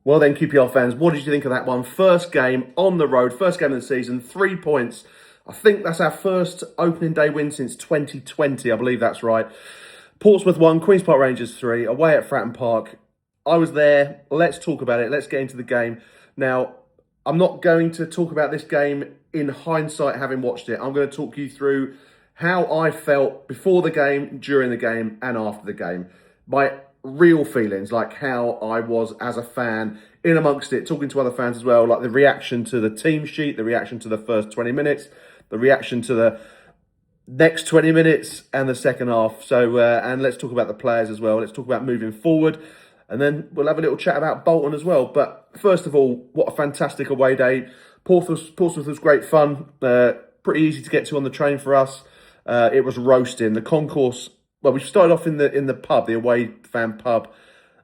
Well then, QPR fans, what did you think of that one? First game on the road, first game of the season, 3 points. I think that's our first opening day win since 2020. I believe that's right. Portsmouth 1, Queen's Park Rangers 3, away at Fratton Park. I was there. Let's talk about it. Let's get into the game. Now, I'm not going to talk about this game in hindsight, having watched it. I'm going to talk you through how I felt before the game, during the game, and after the game. My real feelings, like how I was as a fan in amongst it, talking to other fans as well, like the reaction to the team sheet, the reaction to the first 20 minutes, the reaction to the next 20 minutes and the second half. So, and let's talk about the players as well. Let's talk about moving forward. And then we'll have a little chat about Bolton as well. But first of all, what a fantastic away day. Portsmouth was great fun. Pretty easy to get to on the train for us. It was roasting. The concourse, well, we started off in the pub, the away fan pub.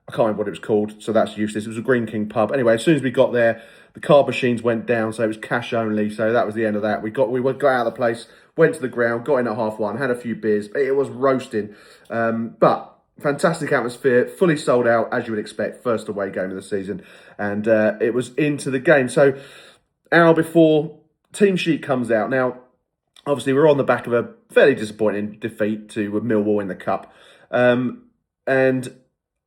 I can't remember what it was called, so that's useless. It was a Green King pub. Anyway, as soon as we got there, the card machines went down, so it was cash only. So that was the end of that. We got out of the place, went to the ground, got in at 1:30, had a few beers. It was roasting, but fantastic atmosphere, fully sold out as you would expect. First away game of the season, and it was into the game. So hour before team sheet comes out. Now, obviously, we're on the back of a fairly disappointing defeat to Millwall in the cup, and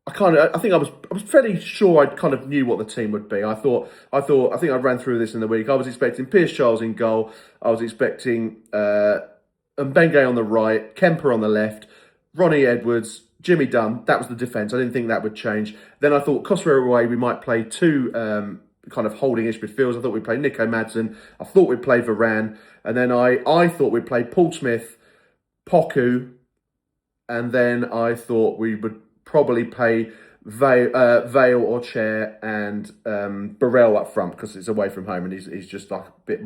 I think I was fairly sure I kind of knew what the team would be. I think I ran through this in the week. I was expecting Pierce Charles in goal. I was expecting Mbenge on the right, Kemper on the left, Ronnie Edwards, Jimmy Dunn. That was the defence. I didn't think that would change. Then I thought Kosovo away, we might play two kind of holding-ish midfields. I thought we'd play Nico Madsen. I thought we'd play Varane. And then I thought we'd play Paul Smith, Poku, and then I thought we would probably play Vale or Chair and Burrell up front because it's away from home and he's just like a bit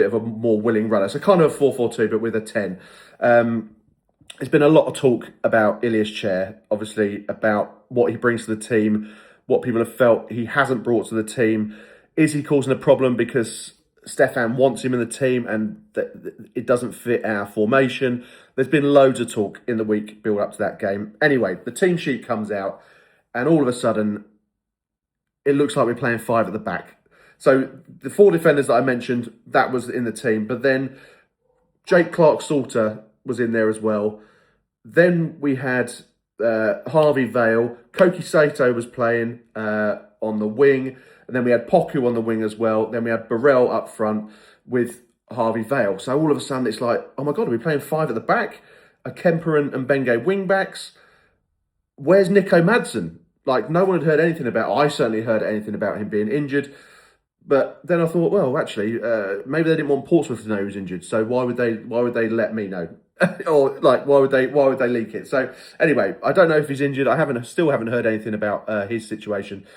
of a more willing runner. So kind of a 4-4-2, but with a 10. There's been a lot of talk about Ilias Chair, obviously about what he brings to the team, what people have felt he hasn't brought to the team. Is he causing a problem because Stefan wants him in the team and it doesn't fit our formation? There's been loads of talk in the week build up to that game. Anyway, the team sheet comes out and all of a sudden it looks like we're playing five at the back. So the four defenders that I mentioned, that was in the team. But then Jake Clark-Salter was in there as well. Then we had Harvey Vale. Koki Sato was playing on the wing. And then we had Poku on the wing as well. Then we had Burrell up front with Harvey Vale. So all of a sudden it's like, oh my God, are we playing five at the back? Are Kemper and Mbenge wing backs? Where's Nico Madsen? Like, no one had heard anything about, I certainly heard anything about him being injured. But then I thought, well, actually, maybe they didn't want Portsmouth to know he was injured. So why would they let me know? Or like, why would they leak it? So anyway, I don't know if he's injured. Still haven't heard anything about his situation.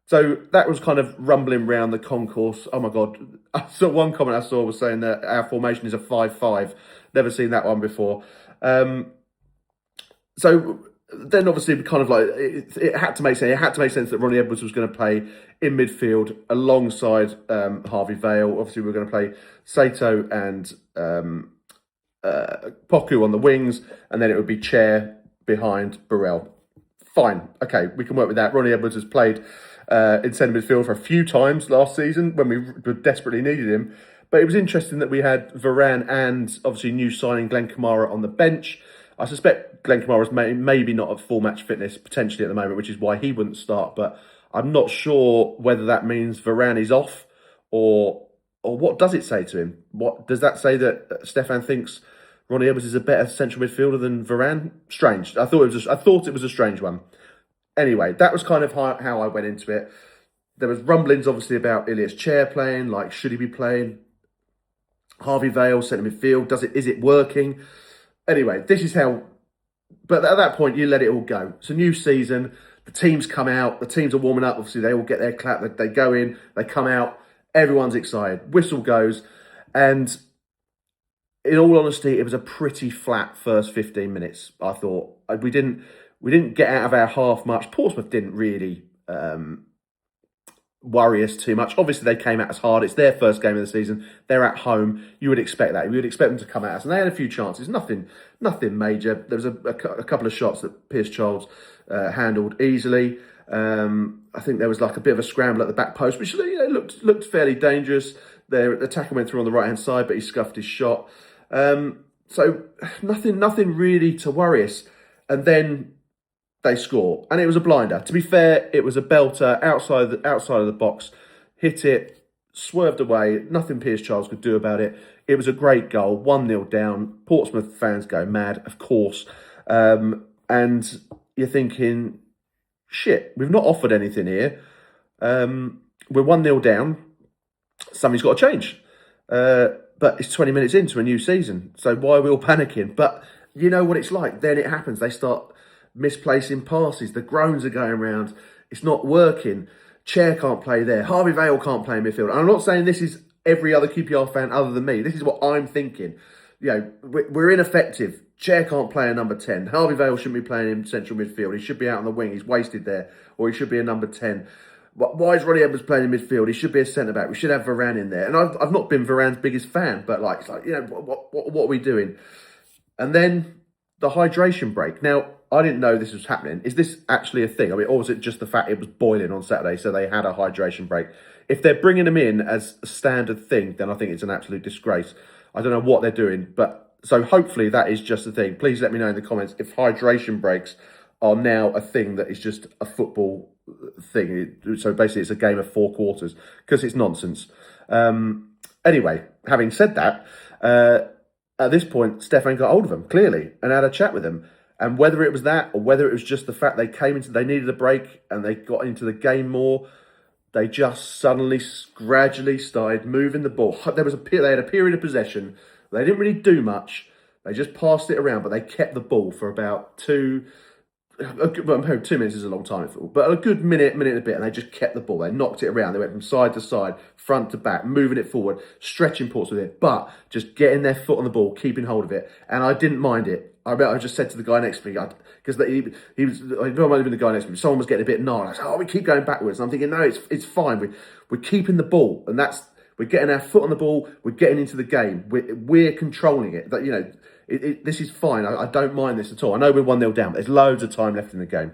So that was kind of rumbling around the concourse. Oh my God. I saw one comment I saw was saying that our formation is a 5-5. Never seen that one before. So then obviously kind of like it had to make sense. It had to make sense that Ronnie Edwards was going to play in midfield alongside Harvey Vale. Obviously we were going to play Sato and Poku on the wings, and then it would be Chair behind Burrell. Fine. Okay, we can work with that. Ronnie Edwards has played in centre midfield for a few times last season when we desperately needed him. But it was interesting that we had Varane and obviously new signing Glenn Kamara on the bench. I suspect Glenn Kamara's maybe not at full match fitness potentially at the moment, which is why he wouldn't start. But I'm not sure whether that means Varane is off or what does it say to him? What does that say that Stefan thinks Ronnie Edwards is a better central midfielder than Varane? Strange. I thought it was a strange one. Anyway, that was kind of how I went into it. There was rumblings, obviously, about Ilias Chair playing. Like, should he be playing? Harvey Vale, centre midfield. Is it working? Anyway, this is how... But at that point, you let it all go. It's a new season. The teams come out. The teams are warming up. Obviously, they all get their clap. They go in. They come out. Everyone's excited. Whistle goes. And in all honesty, it was a pretty flat first 15 minutes, I thought. We didn't get out of our half much. Portsmouth didn't really worry us too much. Obviously, they came at us hard. It's their first game of the season. They're at home. You would expect that. You would expect them to come at us. And they had a few chances. Nothing major. There was a couple of shots that Pierce Charles handled easily. I think there was like a bit of a scramble at the back post, which looked fairly dangerous. Their attacker went through on the right hand side, but he scuffed his shot. So nothing really to worry us. And then they score, and it was a blinder. To be fair, it was a belter outside of the box, hit it, swerved away. Nothing Piers Charles could do about it. It was a great goal, 1-0 down. Portsmouth fans go mad, of course, and you're thinking, shit, we've not offered anything here. We're 1-0 down. Something's got to change. But it's 20 minutes into a new season, so why are we all panicking? But you know what it's like. Then it happens. They start misplacing passes. The groans are going around. It's not working. Chair can't play there. Harvey Vale can't play in midfield. And I'm not saying this is every other QPR fan other than me. This is what I'm thinking. We're ineffective. Chair can't play a number 10. Harvey Vale shouldn't be playing in central midfield. He should be out on the wing. He's wasted there. Or he should be a number 10. Why is Ronnie Edwards playing in midfield? He should be a centre-back. We should have Varane in there. And I've not been Varane's biggest fan, but what are we doing? And then the hydration break. Now, I didn't know this was happening. Is this actually a thing? I mean, or was it just the fact it was boiling on Saturday, so they had a hydration break? If they're bringing them in as a standard thing, then I think it's an absolute disgrace. I don't know what they're doing, but so hopefully that is just a thing. Please let me know in the comments if hydration breaks are now a thing that is just a football thing. So basically it's a game of 4 quarters, because it's nonsense. Anyway, having said that, at this point, Stefan got hold of him, clearly, and had a chat with him. And whether it was that, or whether it was just the fact they needed a break and they got into the game more, they just suddenly, gradually started moving the ball. They had a period of possession. They didn't really do much. They just passed it around, but they kept the ball for about 2 minutes is a long time, but a good minute and a bit, and they just kept the ball. They knocked it around. They went from side to side, front to back, moving it forward, stretching Portsmouth with it, but just getting their foot on the ball, keeping hold of it. And I didn't mind it. I just said to the guy next to me, because he was, I don't might have been the guy next to me, someone was getting a bit gnarly. I said, we keep going backwards. And I'm thinking, no, it's fine. We're keeping the ball, and we're getting our foot on the ball. We're getting into the game. We're controlling it. This is fine. I don't mind this at all. I know we're 1-0 down, but there's loads of time left in the game.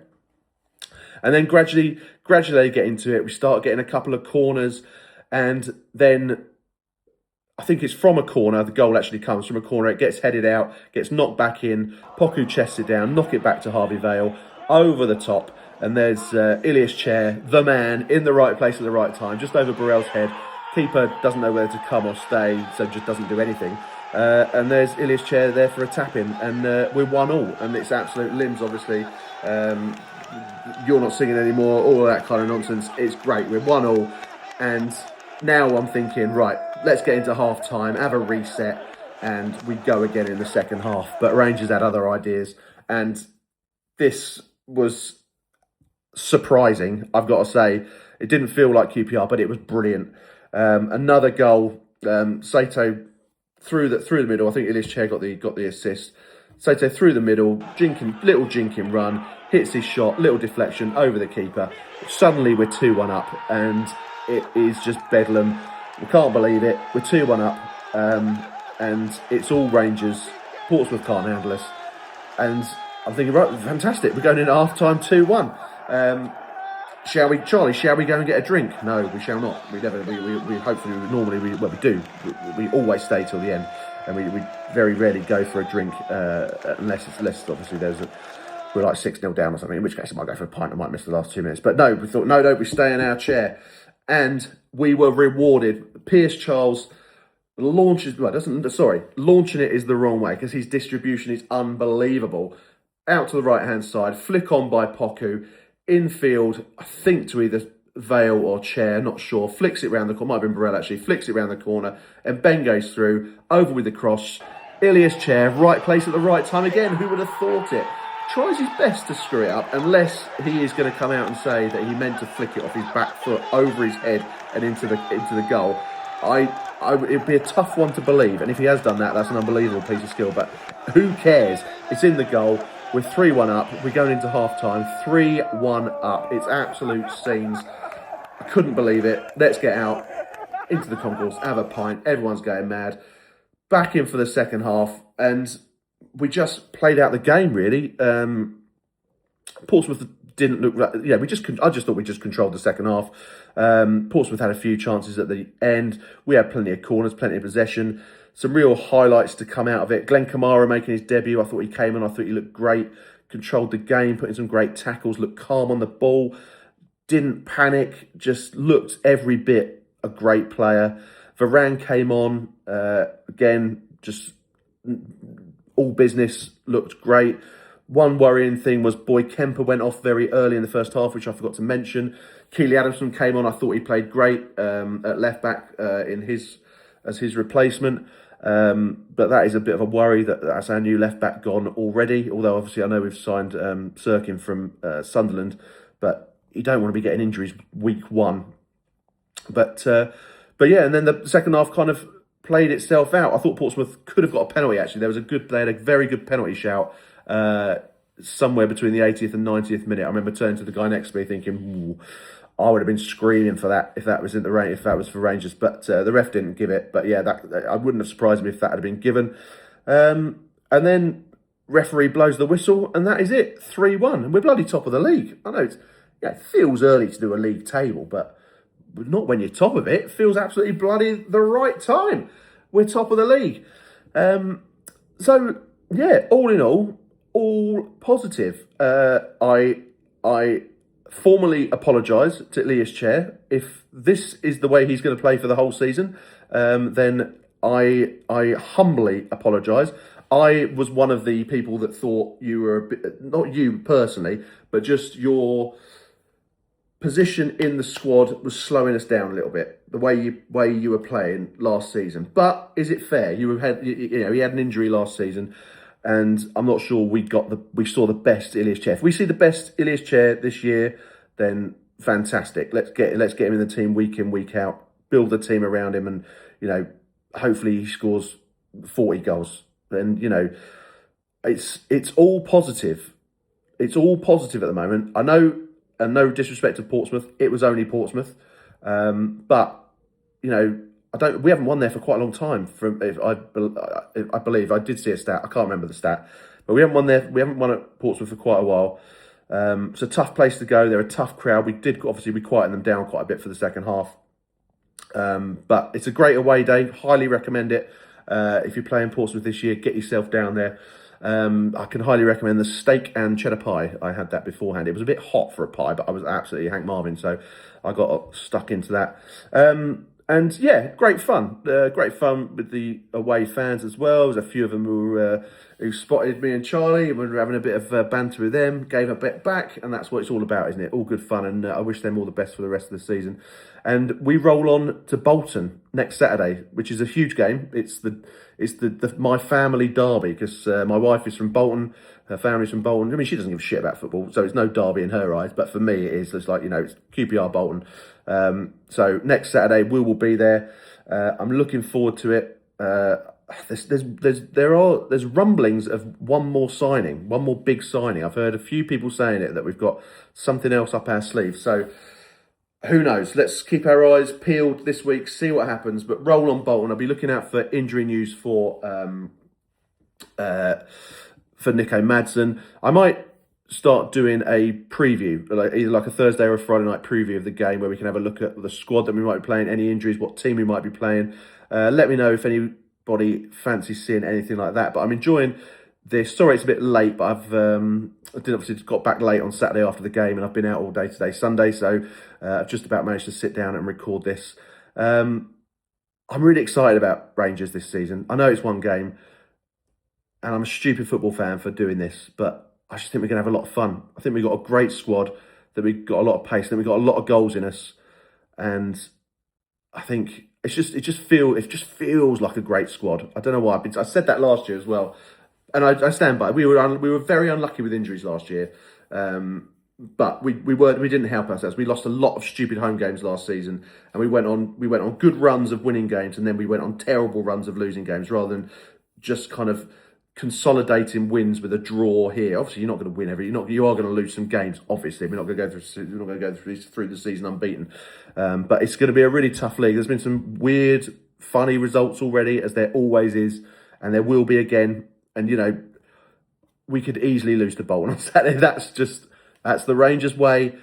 And then gradually they get into it. We start getting a couple of corners, and then I think it's from a corner. The goal actually comes from a corner. It gets headed out, gets knocked back in. Poku chests it down, knock it back to Harvey Vale, over the top. And there's Ilias Chair, the man, in the right place at the right time, just over Burrell's head. Keeper doesn't know whether to come or stay, so just doesn't do anything. And there's Ilias Chair there for a tap-in, and we're 1-1, and it's absolute limbs, obviously. You're not singing anymore, all of that kind of nonsense. It's great, we're 1-1, and now I'm thinking, right, let's get into half-time, have a reset, and we go again in the second half. But Rangers had other ideas, and this was surprising, I've got to say. It didn't feel like QPR, but it was brilliant. Another goal, Sato through the middle. I think Ilias Chair got the assist. Sato through the middle, little jinking run, hits his shot, little deflection over the keeper. Suddenly we're 2-1 up, and it is just bedlam. We can't believe it. We're 2-1 up, and it's all Rangers. Portsmouth can't handle us, and I'm thinking, right, fantastic. We're going into half-time 2-1. Shall we, Charlie? Shall we go and get a drink? No, we shall not. We never. We hopefully normally we do. We always stay till the end, and we very rarely go for a drink unless obviously we're like 6-0 down or something. In which case I might go for a pint. I might miss the last 2 minutes. But no, we thought no, we stay in our chair, and we were rewarded. Piers Charles launching it is the wrong way, because his distribution is unbelievable. Out to the right hand side, flick on by Poku. Infield, I think to either Vale or Chair, not sure. Flicks it round the corner, might have been Burrell actually. Flicks it round the corner, and Ben goes through, over with the cross. Ilias Chair, right place at the right time again. Who would have thought it? Tries his best to screw it up, unless he is going to come out and say that he meant to flick it off his back foot over his head and into the goal. It'd be a tough one to believe, and if he has done that, that's an unbelievable piece of skill. But who cares? It's in the goal. We're 3-1 up. We're going into half-time. 3-1 up. It's absolute scenes. I couldn't believe it. Let's get out into the concourse, have a pint. Everyone's going mad. Back in for the second half, and we just played out the game, really. Portsmouth didn't look like, I just thought we just controlled the second half. Portsmouth had a few chances at the end. We had plenty of corners, plenty of possession. Some real highlights to come out of it. Glenn Kamara making his debut. I thought he came on. I thought he looked great. Controlled the game, put in some great tackles, looked calm on the ball. Didn't panic. Just looked every bit a great player. Varane came on. Again, just all business. Looked great. One worrying thing was Boy Kemper went off very early in the first half, which I forgot to mention. Keely Adamson came on. I thought he played great at left back as his replacement. But that is a bit of a worry that's our new left back gone already. Although obviously I know we've signed Sirkin from Sunderland, but you don't want to be getting injuries week one. But yeah, and then the second half kind of played itself out. I thought Portsmouth could have got a penalty. Actually, they had a very good penalty shout. Somewhere between the 80th and 90th minute. I remember turning to the guy next to me thinking, I would have been screaming for that if that was for Rangers, but the ref didn't give it. But yeah, that I wouldn't have surprised me if that had been given. And then referee blows the whistle, and that is it, 3-1, and we're bloody top of the league. I know it feels early to do a league table, but not when you're top of it. It feels absolutely bloody the right time. We're top of the league. So yeah, all in all positive. I formally apologise to Elias Chair. If this is the way he's going to play for the whole season, then I humbly apologise. I was one of the people that thought you were a bit, not you personally, but just your position in the squad was slowing us down a little bit. The way you were playing last season. But is it fair? He had an injury last season. And I'm not sure we saw the best Elias Chair. If we see the best Elias Chair this year, then fantastic. Let's get him in the team week in, week out. Build the team around him, and hopefully he scores 40 goals. Then it's all positive. It's all positive at the moment. I know, and no disrespect to Portsmouth, it was only Portsmouth, but we haven't won there for quite a long time. I believe I did see a stat. I can't remember the stat, but we haven't won there. We haven't won at Portsmouth for quite a while. It's a tough place to go. They're a tough crowd. We quietened them down quite a bit for the second half. But it's a great away day. Highly recommend it. If you're playing Portsmouth this year, get yourself down there. I can highly recommend the steak and cheddar pie. I had that beforehand. It was a bit hot for a pie, but I was absolutely Hank Marvin, so I got stuck into that. And yeah, great fun. Great fun with the away fans as well. There's a few of them who spotted me and Charlie, and we were having a bit of banter with them, gave a bit back, and that's what it's all about, isn't it? All good fun, and I wish them all the best for the rest of the season. And we roll on to Bolton next Saturday, which is a huge game. It's my family derby, because my wife is from Bolton, her family's from Bolton. I mean, she doesn't give a shit about football, so it's no derby in her eyes. But for me, it is. It's like, it's QPR Bolton. So next Saturday we will be there. I'm looking forward to it. There's rumblings of one more big signing. I've heard a few people saying it, that we've got something else up our sleeve. So who knows? Let's keep our eyes peeled this week, see what happens. But roll on Bolton. I'll be looking out for injury news for Nico Madsen. I might start doing a preview, either like a Thursday or a Friday night preview of the game, where we can have a look at the squad that we might be playing, any injuries, what team we might be playing. Let me know if anybody fancies seeing anything like that. But I'm enjoying this. Sorry it's a bit late, but I did obviously got back late on Saturday after the game, and I've been out all day today, Sunday, so I've just about managed to sit down and record this. I'm really excited about Rangers this season. I know it's one game, and I'm a stupid football fan for doing this, but I just think we're going to have a lot of fun. I think we've got a great squad, that we've got a lot of pace, that we've got a lot of goals in us, and I think it just feels like a great squad. I don't know why. I said that last year as well, and I stand by it. We were very unlucky with injuries last year, but we didn't help ourselves. We lost a lot of stupid home games last season, and we went on good runs of winning games, and then we went on terrible runs of losing games, rather than just kind of consolidating wins with a draw here. Obviously, you're not going to win you are going to lose some games. Obviously, we're not going to go through the season unbeaten. But it's going to be a really tough league. There's been some weird, funny results already, as there always is, and there will be again. And we could easily lose to Bolton on Saturday. That's the Rangers way.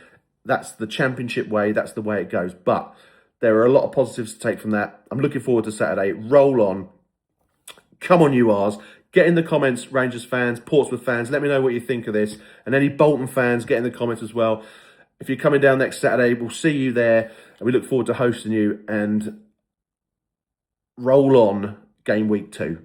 That's the Championship way. That's the way it goes. But there are a lot of positives to take from that. I'm looking forward to Saturday. Roll on. Come on, you R's. Get in the comments, Rangers fans, Portsmouth fans. Let me know what you think of this. And any Bolton fans, get in the comments as well. If you're coming down next Saturday, we'll see you there. And we look forward to hosting you. And roll on game week 2.